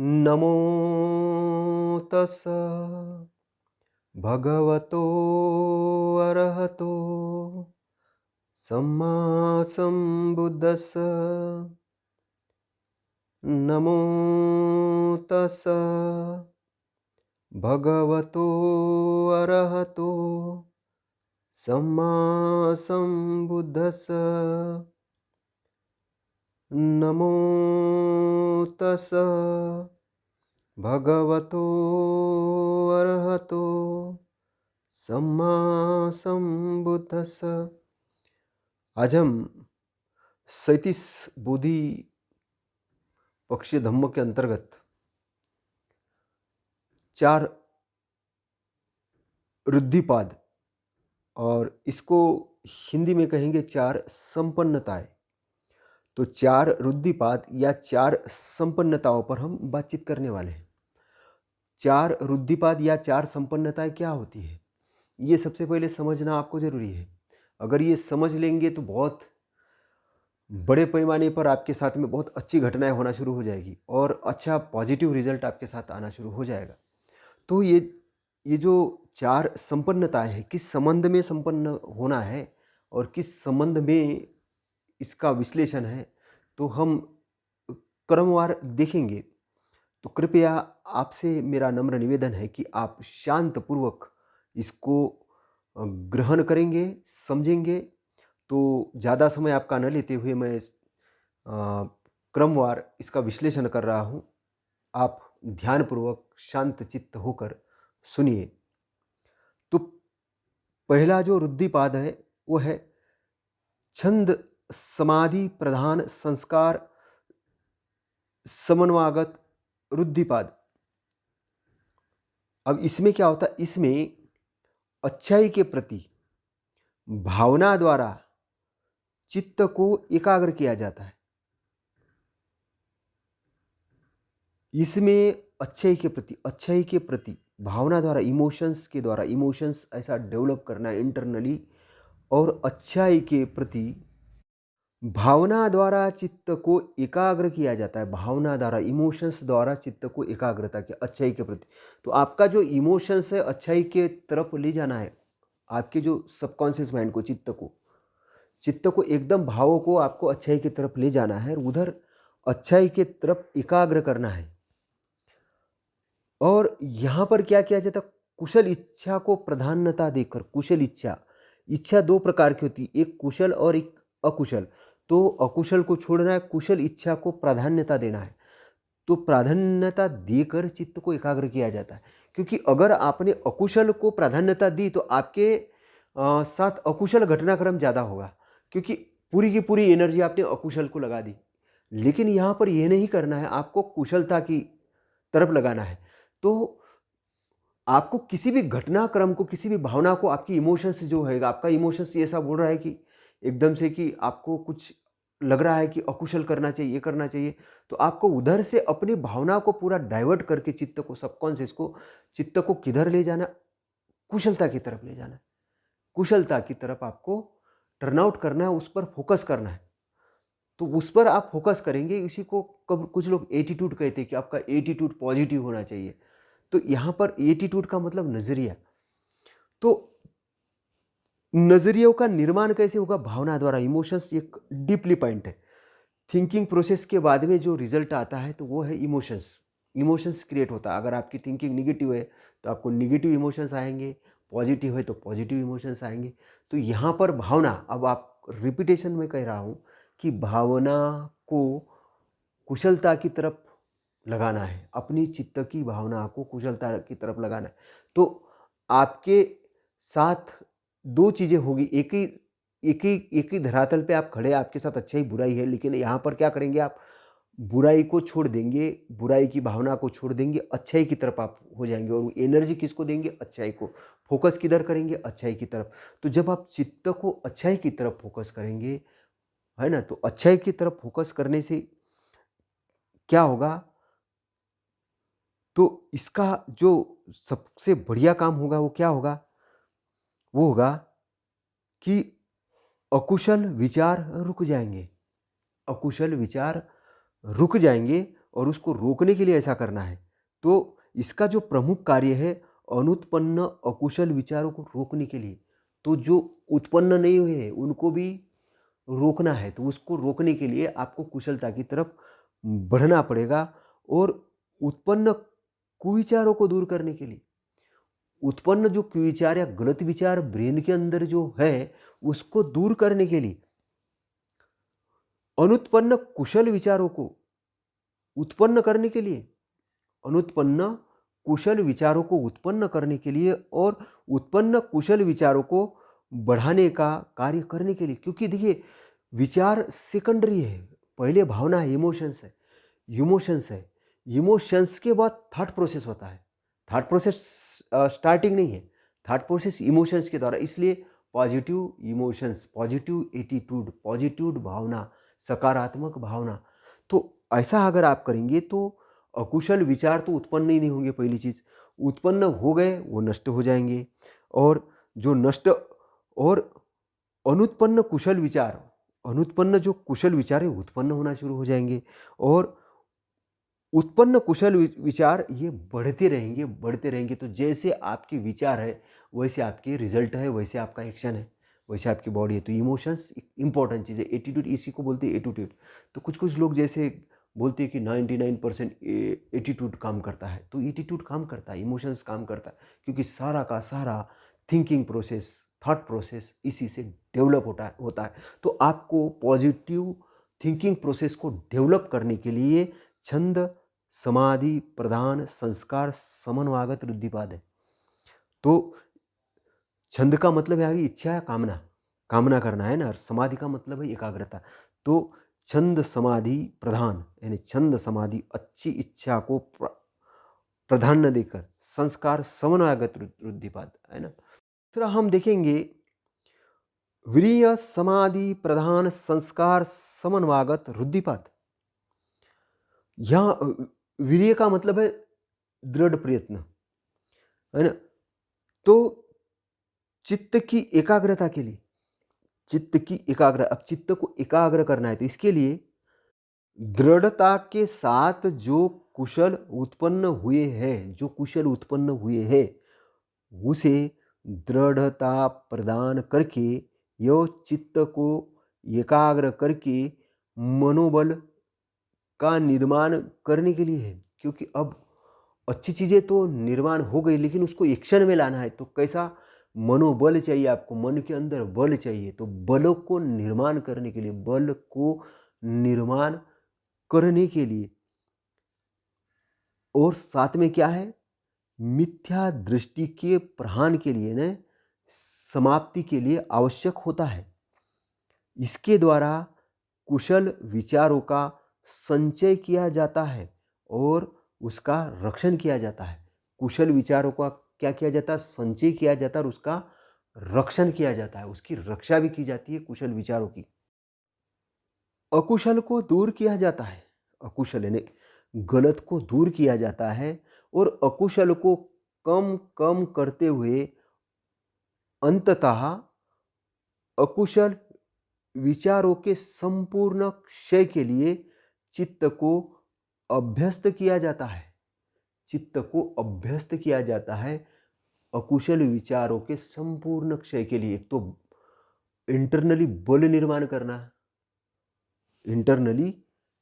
नमो तस् भगवतो अरहतो सम्मा सम्बुद्धस्स। नमो तस् भगवतो अरहतो सम्मा सम्बुद्धस्स। नमो तस् भगवतो अरहतो सम्मा सम्बुद्धस्स। आज हम 37 बोधि पक्षीय धम्म के अंतर्गत 4 रुद्धिपाद और इसको हिंदी में कहेंगे 4 संपन्नताएं। तो 4 रुद्धिपाद या 4 संपन्नताओं पर हम बातचीत करने वाले हैं। 4 रुद्धिपाद या 4 संपन्नताएं क्या होती है, ये सबसे पहले समझना आपको जरूरी है। अगर ये समझ लेंगे तो बहुत बड़े पैमाने पर आपके साथ में बहुत अच्छी घटनाएं होना शुरू हो जाएगी और अच्छा पॉजिटिव रिजल्ट आपके साथ आना शुरू हो जाएगा। तो ये जो 4 संपन्नताएं हैं, किस संबंध में संपन्न होना है और किस संबंध में इसका विश्लेषण है, तो हम क्रमवार देखेंगे। तो कृपया आपसे मेरा नम्र निवेदन है कि आप शांतपूर्वक इसको ग्रहण करेंगे, समझेंगे। तो ज़्यादा समय आपका न लेते हुए मैं क्रमवार इसका विश्लेषण कर रहा हूँ। आप ध्यानपूर्वक शांत चित्त होकर सुनिए। तो पहला जो रुद्धिपाद है वो है छंद समाधि प्रधान संस्कार समन्वागत रुद्धिपाद। अब इसमें क्या होता है, इसमें अच्छाई के प्रति भावना द्वारा चित्त को एकाग्र किया जाता है। इसमें अच्छाई के प्रति भावना द्वारा, इमोशंस के द्वारा, इमोशंस ऐसा डेवलप करना है इंटरनली, और अच्छाई के प्रति भावना द्वारा चित्त को एकाग्र किया जाता है। भावना द्वारा, इमोशंस द्वारा चित्त को एकाग्रता की अच्छाई के प्रति। तो आपका जो इमोशंस है अच्छाई के तरफ ले जाना है। आपके जो सबकॉन्शियस माइंड को, चित्त को एकदम, भावों को आपको अच्छाई की तरफ ले जाना है, उधर अच्छाई की तरफ एकाग्र करना है। और यहाँ पर क्या किया जाता है, कुशल इच्छा को प्राधान्यता देकर। कुशल इच्छा 2 प्रकार की होती है, एक कुशल और एक अकुशल। तो अकुशल को छोड़ना है, कुशल इच्छा को प्राधान्यता देना है। तो प्राधान्यता देकर चित्त को एकाग्र किया जाता है। क्योंकि अगर आपने अकुशल को प्राधान्यता दी तो आपके साथ अकुशल घटनाक्रम ज़्यादा होगा, क्योंकि पूरी की पूरी एनर्जी आपने अकुशल को लगा दी। लेकिन यहाँ पर यह नहीं करना है, आपको कुशलता की तरफ लगाना है। तो आपको किसी भी घटनाक्रम को, किसी भी भावना को, आपकी इमोशंस जो है, आपका इमोशंस ऐसा बोल रहा है कि एकदम से कि आपको कुछ लग रहा है कि अकुशल करना चाहिए, ये करना चाहिए, तो आपको उधर से अपनी भावना को पूरा डाइवर्ट करके चित्त को, सबकॉन्शियस को, चित्त को किधर ले जाना, कुशलता की तरफ ले जाना है। कुशलता की तरफ आपको टर्न आउट करना है, उस पर फोकस करना है। तो उस पर आप फोकस करेंगे। इसी को कुछ लोग एटीट्यूड कहते हैं कि आपका एटीट्यूड पॉजिटिव होना चाहिए। तो यहाँ पर एटीट्यूड का मतलब नजरिया। तो नजरियों का निर्माण कैसे होगा? भावना द्वारा। इमोशंस एक डीपली पॉइंट है। थिंकिंग प्रोसेस के बाद में जो रिजल्ट आता है तो वो है इमोशंस क्रिएट होता है। अगर आपकी थिंकिंग निगेटिव है तो आपको निगेटिव इमोशंस आएंगे, पॉजिटिव है तो पॉजिटिव इमोशंस आएंगे। तो यहाँ पर भावना, अब आप रिपीटेशन में कह रहा हूँ कि भावना को कुशलता की तरफ लगाना है, अपनी चित्त की भावना को कुशलता की तरफ लगाना है। तो आपके साथ 2 चीज़ें होगी। एक ही धरातल पे आप खड़े, आपके साथ अच्छाई बुराई है, लेकिन यहाँ पर क्या करेंगे, आप बुराई को छोड़ देंगे, बुराई की भावना को छोड़ देंगे, अच्छाई की तरफ आप हो जाएंगे। और एनर्जी किसको देंगे? अच्छाई को। फोकस किधर करेंगे? अच्छाई की तरफ। तो जब आप चित्त को अच्छाई की तरफ फोकस करेंगे, है ना, तो अच्छाई की तरफ फोकस करने से क्या होगा, तो इसका जो सबसे बढ़िया काम होगा वो क्या होगा? वो होगा कि अकुशल विचार रुक जाएंगे। अकुशल विचार रुक जाएंगे और उसको रोकने के लिए ऐसा करना है। तो इसका जो प्रमुख कार्य है अनुत्पन्न अकुशल विचारों को रोकने के लिए, तो जो उत्पन्न नहीं हुए हैं उनको भी रोकना है। तो उसको रोकने के लिए आपको कुशलता की तरफ बढ़ना पड़ेगा। और उत्पन्न कुविचारों को दूर करने के लिए, उत्पन्न जो कुविचार या गलत विचार ब्रेन के अंदर जो है उसको दूर करने के लिए अनुत्पन्न कुशल विचारों को उत्पन्न करने के लिए, अनुत्पन्न कुशल विचारों को उत्पन्न करने के लिए और उत्पन्न कुशल विचारों को बढ़ाने का कार्य करने के लिए। क्योंकि देखिए विचार सेकेंडरी है, पहले भावना है, इमोशंस है, इमोशंस के बाद थॉट प्रोसेस होता है। थॉट प्रोसेस स्टार्टिंग नहीं है, थॉट प्रोसेस इमोशंस के द्वारा। इसलिए positive emotions, positive attitude, positive भावना, सकारात्मक भावना, तो ऐसा अगर आप करेंगे तो अकुशल विचार तो उत्पन्न ही नहीं होंगे। पहली चीज़, उत्पन्न हो गए वो नष्ट हो जाएंगे। और जो नष्ट और अनुत्पन्न कुशल विचार, अनुत्पन्न जो कुशल विचार है उत्पन्न होना शुरू हो जाएंगे। और उत्पन्न कुशल विचार ये बढ़ते रहेंगे, बढ़ते रहेंगे। तो जैसे आपके विचार है वैसे आपके रिजल्ट है, वैसे आपका एक्शन है, वैसे आपकी बॉडी है। तो इमोशंस इंपॉर्टेंट चीज़ है। एटीट्यूड इसी को बोलते हैं एटीट्यूड। तो कुछ कुछ लोग जैसे बोलते हैं कि 99% एटीट्यूड काम करता है, तो एटीट्यूड काम करता है, इमोशंस काम करता है, क्योंकि सारा का सारा थिंकिंग प्रोसेस, थॉट प्रोसेस इसी से डेवलप होता है। तो आपको पॉजिटिव थिंकिंग प्रोसेस को डेवलप करने के लिए छंद समाधि प्रधान संस्कार समन्वागत रुद्धिपाद है। तो छंद का मतलब है इच्छा, कामना, कामना करना है ना, और समाधि का मतलब है एकाग्रता। तो छंद समाधि प्रधान यानी छंद समाधि अच्छी इच्छा को प्राधान्य देकर संस्कार समन्वयगत रुद्धिपाद है ना। दूसरा हम देखेंगे वीर्य समाधि प्रधान संस्कार समन्वयगत रुद्धिपाद। यहाँ वीर्य का मतलब है दृढ़ प्रयत्न है ना। तो चित्त की एकाग्रता के लिए, चित्त की अब चित्त को एकाग्र करना है तो इसके लिए दृढ़ता के साथ जो कुशल उत्पन्न हुए हैं, जो कुशल उत्पन्न हुए हैं उसे दृढ़ता प्रदान करके यो चित्त को एकाग्र करके मनोबल का निर्माण करने के लिए है। क्योंकि अब अच्छी चीज़ें तो निर्माण हो गई लेकिन उसको एक्शन में लाना है। तो कैसा मनोबल चाहिए आपको, मन के अंदर बल चाहिए। तो बल को निर्माण करने के लिए, बल को निर्माण करने के लिए और साथ में क्या है, मिथ्या दृष्टि के प्रहान के लिए न समाप्ति के लिए आवश्यक होता है। इसके द्वारा कुशल विचारों का संचय किया जाता है और उसका रक्षण किया जाता है। कुशल विचारों का क्या किया जाता है, संचय किया जाता है और उसका रक्षण किया जाता है, उसकी रक्षा भी की जाती है कुशल विचारों की। अकुशल को दूर किया जाता है, अकुशल यानी गलत को दूर किया जाता है और अकुशल को कम कम करते हुए अंततः अकुशल विचारों के संपूर्ण क्षय के लिए चित्त को अभ्यस्त किया जाता है। चित्त को अभ्यस्त किया जाता है अकुशल विचारों के संपूर्ण क्षय के लिए। एक तो इंटरनली बल निर्माण करना, इंटरनली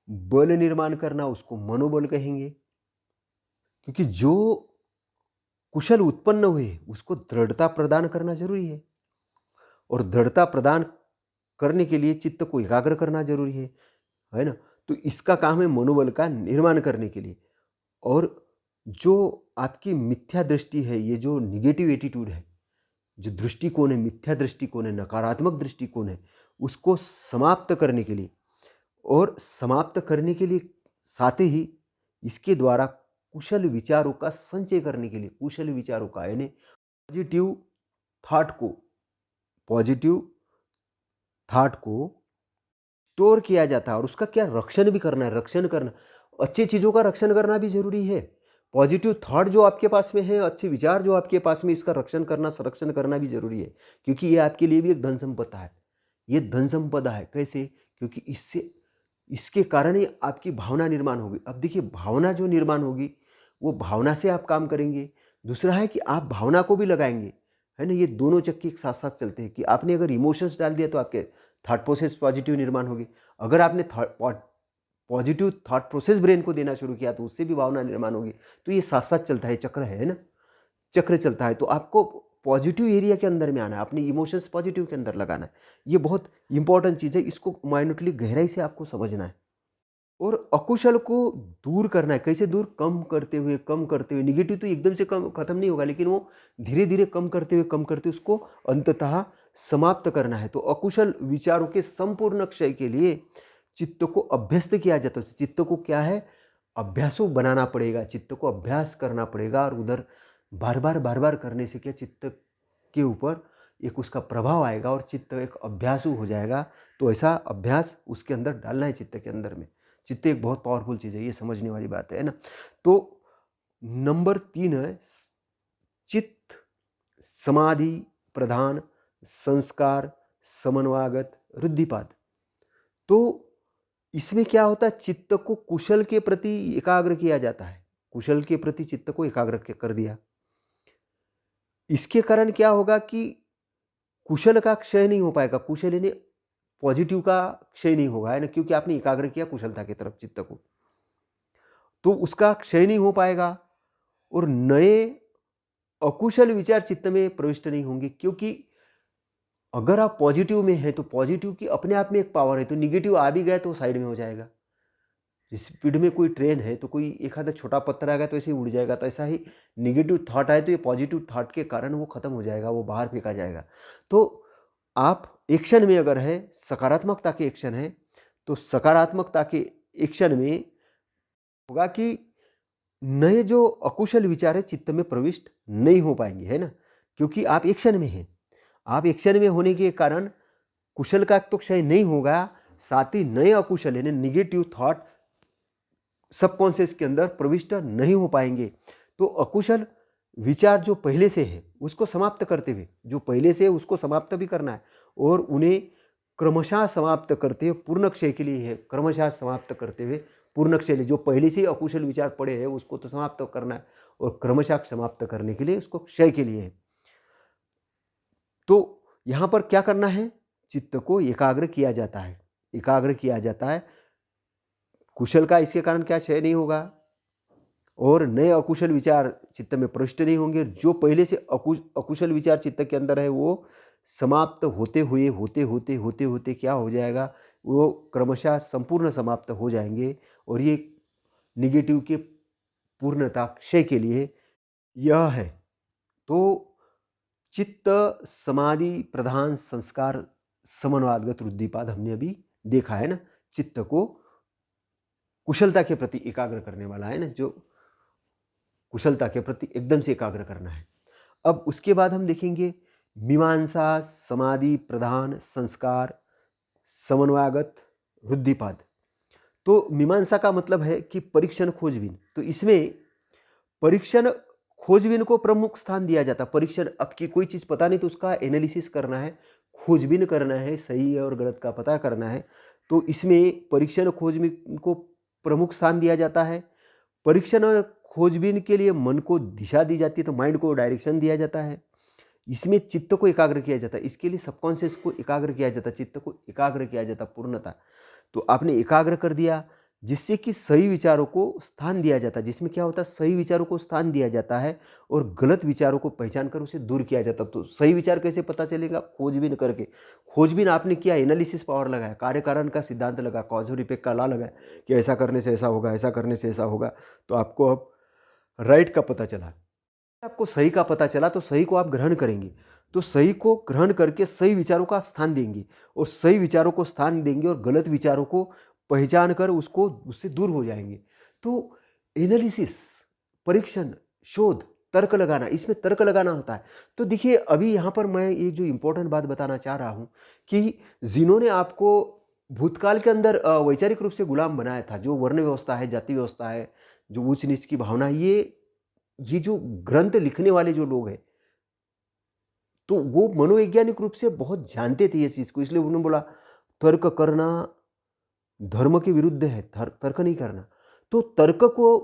बल निर्माण करना उसको मनोबल कहेंगे। क्योंकि जो कुशल उत्पन्न हुए उसको दृढ़ता प्रदान करना जरूरी है और दृढ़ता प्रदान करने के लिए चित्त को एकाग्र करना जरूरी है ना। तो इसका काम है मनोबल का निर्माण करने के लिए। और जो आपकी मिथ्या दृष्टि है, ये जो निगेटिव एटीट्यूड है, जो दृष्टिकोण है, मिथ्या दृष्टिकोण है, नकारात्मक दृष्टिकोण है, उसको समाप्त करने के लिए और समाप्त करने के लिए साथ ही इसके द्वारा कुशल विचारों का संचय करने के लिए, कुशल विचारों का यानी पॉजिटिव थॉट को, पॉजिटिव थॉट को स्टोर किया जाता है और उसका क्या रक्षण भी करना है। रक्षण करना, अच्छी चीज़ों का रक्षण करना भी जरूरी है। पॉजिटिव थॉट जो आपके पास में है, अच्छे विचार जो आपके पास में, इसका रक्षण करना, संरक्षण करना भी जरूरी है। क्योंकि ये आपके लिए भी एक धन संपदा है, ये धन संपदा है। कैसे? क्योंकि इससे इसके कारण ही आपकी भावना निर्माण होगी। अब देखिए भावना जो निर्माण होगी वो भावना से आप काम करेंगे। दूसरा है कि आप भावना को भी लगाएंगे, है ना। ये दोनों चक्के एक साथ साथ चलते हैं कि आपने अगर इमोशंस डाल दिया तो आपके थॉट प्रोसेस पॉजिटिव निर्माण होगी। अगर आपने पॉजिटिव थॉट प्रोसेस ब्रेन को देना शुरू किया तो उससे भी भावना निर्माण होगी। तो ये साथ साथ चलता है, चक्र है ना, चक्र चलता है। तो आपको पॉजिटिव एरिया के अंदर में आना है, अपनी इमोशंस पॉजिटिव के अंदर लगाना है। ये बहुत इंपॉर्टेंट चीज़ है, इसको माइन्यूटली गहराई से आपको समझना है। और अकुशल को दूर करना है। कैसे दूर? कम करते हुए। निगेटिव तो एकदम से कम खत्म नहीं होगा, लेकिन वो धीरे धीरे कम करते हुए उसको अंततः समाप्त करना है। तो अकुशल विचारों के संपूर्ण क्षय के लिए चित्त को अभ्यस्त किया जाता है। चित्त को क्या है? अभ्यासु बनाना पड़ेगा, चित्त को अभ्यास करना पड़ेगा। और उधर बार बार करने से क्या चित्त के ऊपर एक उसका प्रभाव आएगा और चित्त एक अभ्यासु हो जाएगा। तो ऐसा अभ्यास उसके अंदर डालना है, चित्त के अंदर में। चित्त एक बहुत पावरफुल चीज़ है, ये समझने वाली बात है ना। तो नंबर 3 है चित्त समाधि प्रधान संस्कार समन्वागत रुद्धिपाद। तो इसमें क्या होता है? चित्त को कुशल के प्रति एकाग्र किया जाता है। कुशल के प्रति चित्त को एकाग्र कर दिया। इसके कारण क्या होगा कि कुशल का क्षय नहीं हो पाएगा। कुशल यानी पॉजिटिव का क्षय नहीं होगा, है ना, क्योंकि आपने एकाग्र किया कुशलता की तरफ चित्त को। तो उसका क्षय नहीं हो पाएगा और नए अकुशल विचार चित्त में प्रविष्ट नहीं होंगे। क्योंकि अगर आप पॉजिटिव में हैं तो पॉजिटिव की अपने आप में एक पावर है। तो निगेटिव आ भी गया तो साइड में हो जाएगा। स्पीड में कोई ट्रेन है तो कोई एक आधा छोटा पत्थर आ गया तो ऐसे ही उड़ जाएगा। तो ऐसा ही निगेटिव थॉट आए तो ये पॉजिटिव थॉट के कारण वो खत्म हो जाएगा, वो बाहर फेंका जाएगा। तो आप एक्शन में अगर है, सकारात्मकता के एक्शन है, तो सकारात्मकता के एक्शन में होगा कि नए जो अकुशल विचार है चित्त में प्रविष्ट नहीं हो पाएंगे, है ना, क्योंकि आप एक्शन में हैं। आप एक्शन में होने के कारण कुशल का तो क्षय नहीं होगा, साथ ही नए अकुशल यानी निगेटिव थॉट सबकॉन्शियस के अंदर प्रविष्ट नहीं हो पाएंगे। तो अकुशल विचार जो पहले से है उसको समाप्त करते हुए, जो पहले से है उसको समाप्त भी करना है और उन्हें क्रमशः समाप्त करते हुए पूर्ण क्षय के लिए है। क्रमशः समाप्त करते हुए पूर्ण क्षय, जो पहले से ही अकुशल विचार पड़े हैं उसको तो समाप्त करना है और क्रमशः समाप्त करने के लिए उसको क्षय के लिए है। तो यहाँ पर क्या करना है? चित्त को एकाग्र किया जाता है, एकाग्र किया जाता है। कुशल का इसके कारण क्या क्षय नहीं होगा और नए अकुशल विचार चित्त में प्रविष्ट नहीं होंगे। जो पहले से अकुशल विचार चित्त के अंदर है वो समाप्त होते क्या हो जाएगा? वो क्रमशः संपूर्ण समाप्त हो जाएंगे और ये निगेटिव के पूर्णता क्षय के लिए यह है। तो चित्त समाधि प्रधान संस्कार समन्वादगत रुद्धिपाद हमने अभी देखा है ना। चित्त को कुशलता के प्रति एकाग्र करने वाला है ना, जो कुशलता के प्रति एकदम से एकाग्र करना है। अब उसके बाद हम देखेंगे मीमांसा समाधि प्रधान संस्कार समन्वयागत रुद्धिपाद। तो मीमांसा का मतलब है कि परीक्षण खोजबीन। तो इसमें परीक्षण खोजबीन को प्रमुख स्थान दिया जाता है। परीक्षण, आपकी कोई चीज़ पता नहीं तो उसका एनालिसिस करना है, खोजबीन करना है, सही और गलत का पता करना है। तो इसमें परीक्षण खोजबीन को प्रमुख स्थान दिया जाता है। परीक्षण और खोजबीन के लिए मन को दिशा दी जाती है, तो माइंड को डायरेक्शन दिया जाता है। इसमें चित्त को एकाग्र किया जाता है, इसके लिए सबकॉन्शियस को एकाग्र किया जाता है, चित्त को एकाग्र किया जाता है पूर्णता। तो आपने एकाग्र कर दिया जिससे कि सही विचारों को स्थान दिया जाता है। जिसमें क्या होता है? सही विचारों को स्थान दिया जाता है और गलत विचारों को पहचान कर उसे दूर किया जाता है। तो सही विचार कैसे पता चलेगा? खोजबीन करके। खोजबीन आपने किया, एनालिसिस पावर लगाया, कार्य कारण का सिद्धांत लगा, कॉज और इफेक्ट का लॉ लगाया कि ऐसा करने से ऐसा होगा, ऐसा करने से ऐसा होगा। तो आपको अब राइट का पता चला, आपको सही का पता चला, तो सही को आप ग्रहण करेंगे। तो सही को ग्रहण करके सही विचारों का आप स्थान देंगे और सही विचारों को स्थान देंगे और गलत विचारों को पहचान कर उससे दूर हो जाएंगे। तो एनालिसिस, परीक्षण, शोध, तर्क लगाना, इसमें तर्क लगाना होता है। तो देखिए अभी यहाँ पर मैं एक जो इम्पोर्टेंट बात बताना चाह रहा हूँ कि जिन्होंने आपको भूतकाल के अंदर वैचारिक रूप से गुलाम बनाया था, जो वर्ण व्यवस्था है, जाति व्यवस्था है, जो ऊंच नीच की भावना है, ये जो ग्रंथ लिखने वाले जो लोग हैं तो वो मनोवैज्ञानिक रूप से बहुत जानते थे ये चीज़ को। इसलिए उन्होंने बोला तर्क करना धर्म के विरुद्ध है, तर्क नहीं करना। तो तर्क को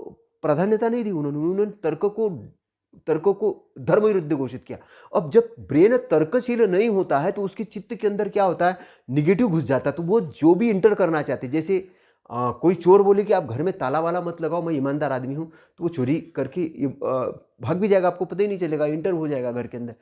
प्राधान्यता नहीं दी उन्होंने, उन्होंने तर्क को धर्म विरुद्ध घोषित किया। अब जब ब्रेन तर्कशील नहीं होता है तो उसके चित्त के अंदर क्या होता है, निगेटिव घुस जाता है। तो वो जो भी इंटर करना चाहते, जैसे कोई चोर बोले कि आप घर में ताला वाला मत लगाओ, मैं ईमानदार आदमी हूँ, तो वो चोरी करके भाग भी जाएगा, आपको पता ही नहीं चलेगा, इंटर हो जाएगा घर के अंदर,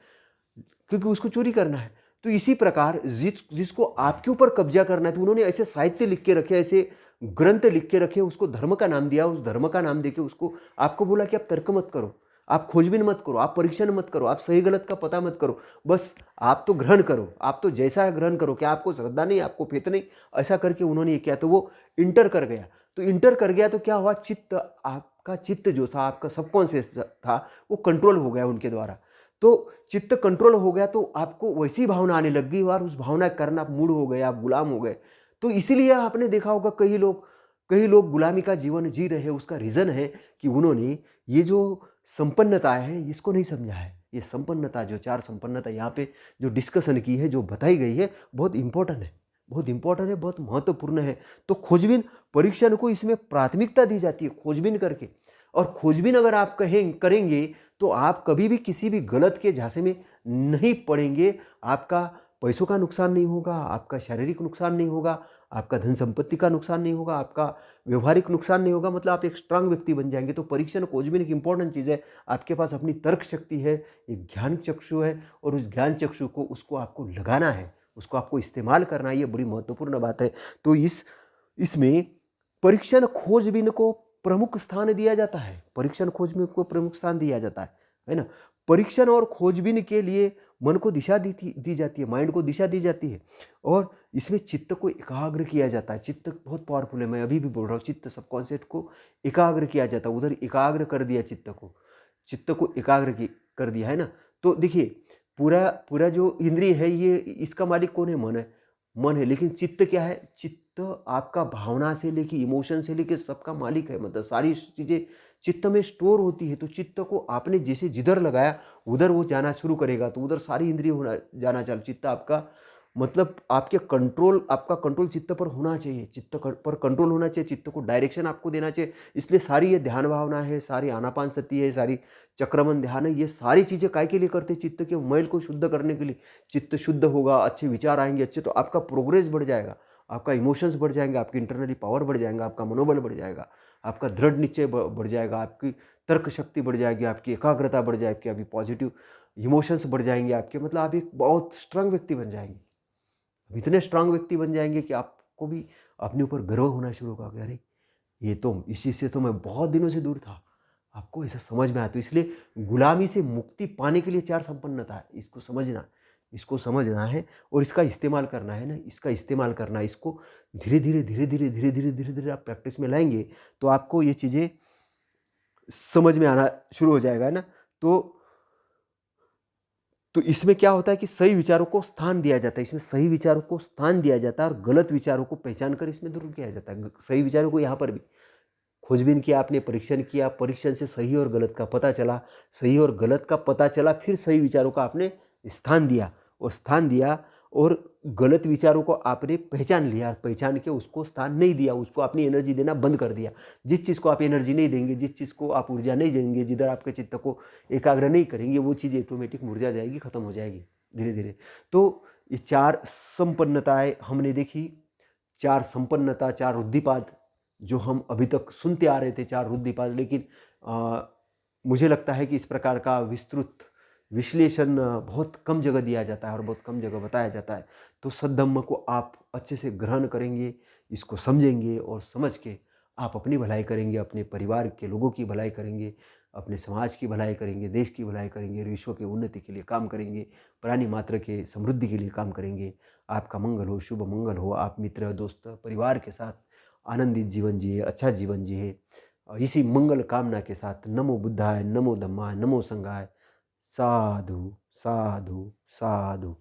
क्योंकि उसको चोरी करना है। तो इसी प्रकार जिसको आपके ऊपर कब्जा करना है, तो उन्होंने ऐसे साहित्य लिख के रखे, ऐसे ग्रंथ लिख के रखे, उसको धर्म का नाम दिया, उस धर्म का नाम देके उसको आपको बोला कि आप तर्क मत करो, आप खोजबीन मत करो, आप परीक्षण मत करो, आप सही गलत का पता मत करो, बस आप तो ग्रहण करो, आप तो जैसा है ग्रहण करो, क्या आपको श्रद्धा नहीं, आपको फेथ नहीं, ऐसा करके उन्होंने ये किया। तो वो इंटर कर गया। तो इंटर कर गया तो क्या हुआ, चित्त, आपका चित्त जो था, आपका सबकॉन्शियस था, वो कंट्रोल हो गया उनके द्वारा। तो चित्त कंट्रोल हो गया तो आपको वैसी भावना आने लग गई और उस भावना के कारण आप मूड हो गए, आप गुलाम हो गए। तो इसीलिए आपने देखा होगा कई लोग गुलामी का जीवन जी रहे हैं। उसका रीज़न है कि उन्होंने ये जो संपन्नता है इसको नहीं समझा है। ये संपन्नता, जो 4 संपन्नता यहाँ पे जो डिस्कशन की है, जो बताई गई है, बहुत इंपॉर्टेंट है, बहुत इंपॉर्टेंट है, बहुत महत्वपूर्ण है। तो खोजबीन परीक्षण को इसमें प्राथमिकता दी जाती है, खोजबीन करके। और खोजबीन अगर आप करेंगे तो आप कभी भी किसी भी गलत के झांसे में नहीं पड़ेंगे। आपका पैसों का नुकसान नहीं होगा, आपका शारीरिक नुकसान नहीं होगा, आपका धन संपत्ति का नुकसान नहीं होगा, आपका व्यवहारिक नुकसान नहीं होगा, मतलब आप एक स्ट्रांग व्यक्ति बन जाएंगे। तो परीक्षण खोजबीन एक इंपॉर्टेंट चीज़ है। आपके पास अपनी तर्क शक्ति है, एक ज्ञान चक्षु है, और उस ज्ञान चक्षु को उसको आपको लगाना है, उसको आपको इस्तेमाल करना है। ये बड़ी महत्वपूर्ण बात है। तो इसमें परीक्षण खोजबीन को प्रमुख स्थान दिया जाता है, परीक्षण खोजबीन को प्रमुख स्थान दिया जाता है ना। परीक्षण और खोजबीन के लिए मन को दिशा दी जाती है, माइंड को दिशा दी जाती है, और इसमें चित्त को एकाग्र किया जाता है। चित्त बहुत पावरफुल है, मैं अभी भी बोल रहा हूँ, चित्त सबकॉन्शियस को एकाग्र किया जाता है, उधर एकाग्र कर दिया चित्त को एकाग्र कर दिया है ना। तो देखिए, पूरा पूरा जो इंद्रिय है, ये इसका मालिक कौन है, मन है। लेकिन चित्त क्या है, चित्त आपका भावना से लेके, इमोशन से लेके सबका मालिक है। मतलब सारी चीज़ें चित्त में स्टोर होती है। तो चित्त को आपने जैसे जिधर लगाया उधर वो जाना शुरू करेगा, तो उधर सारी इंद्रिय जाना चालू। चित्त आपका मतलब आपका कंट्रोल चित्त पर होना चाहिए, चित्त पर कंट्रोल होना चाहिए, चित्त को डायरेक्शन आपको देना चाहिए। इसलिए सारी ये ध्यान भावना है, सारी आनापान सती है, सारी चक्रमण ध्यान है, ये सारी चीज़ें काय के लिए करते हैं, चित्त के मैल को शुद्ध करने के लिए। चित्त शुद्ध होगा, अच्छे विचार आएंगे, अच्छे, तो आपका प्रोग्रेस बढ़ जाएगा, आपका इमोशंस बढ़ जाएंगे, आपकी इंटरनली पावर बढ़ जाएगा, आपका मनोबल बढ़ जाएगा, आपका दृढ़ निश्चय बढ़ जाएगा, आपकी तर्क शक्ति बढ़ जाएगी, आपकी एकाग्रता बढ़ जाएगी, आपकी पॉजिटिव इमोशंस बढ़ जाएंगे आपके, मतलब आप एक बहुत स्ट्रांग व्यक्ति बन जाएंगे। इतने स्ट्रांग व्यक्ति बन जाएंगे कि आपको भी अपने ऊपर गर्व होना शुरू होगा कि अरे, ये तो, इसी से तो मैं बहुत दिनों से दूर था। आपको ऐसा समझ में आया। तो इसलिए गुलामी से मुक्ति पाने के लिए 4 संपन्नता है, इसको समझना है और इसका इस्तेमाल करना है ना, इसका इस्तेमाल करना है। इसको धीरे धीरे आप प्रैक्टिस में लाएंगे तो आपको ये चीज़ें समझ में आना शुरू हो जाएगा, है ना। तो इसमें क्या होता है कि सही विचारों को स्थान दिया जाता है, इसमें सही विचारों को स्थान दिया जाता है, और गलत विचारों को पहचान कर इसमें दूर किया जाता है। सही विचारों को यहाँ पर भी खोजबीन किया आपने, परीक्षण किया, परीक्षण से सही और गलत का पता चला, सही और गलत का पता चला, फिर सही विचारों का आपने स्थान दिया, और गलत विचारों को आपने पहचान लिया, पहचान के उसको स्थान नहीं दिया, उसको अपनी एनर्जी देना बंद कर दिया। जिस चीज़ को आप एनर्जी नहीं देंगे, जिस चीज़ को आप ऊर्जा नहीं देंगे, जिधर आपके चित्त को एकाग्र नहीं करेंगे, वो चीज़ ऑटोमेटिक मुरझा जाएगी, खत्म हो जाएगी धीरे धीरे। तो ये 4 संपन्नताएं हमने देखी, 4 संपन्नता, 4 रुद्धिपाद जो हम अभी तक सुनते आ रहे थे, 4 रुद्धिपाद। लेकिन मुझे लगता है कि इस प्रकार का विस्तृत विश्लेषण बहुत कम जगह दिया जाता है और बहुत कम जगह बताया जाता है। तो सद्धम्म को आप अच्छे से ग्रहण करेंगे, इसको समझेंगे, और समझ के आप अपनी भलाई करेंगे, अपने परिवार के लोगों की भलाई करेंगे, अपने समाज की भलाई करेंगे, देश की भलाई करेंगे, विश्व के उन्नति के लिए काम करेंगे, प्राणी मात्र के समृद्धि के लिए काम करेंगे। आपका मंगल हो, शुभ मंगल हो। आप मित्र, दोस्त, परिवार के साथ आनंदित जीवन जिए, अच्छा जीवन जिए। इसी मंगल कामना के साथ नमो बुद्धाय, नमो धम्माय, नमो संघाय। साधु साधु साधु।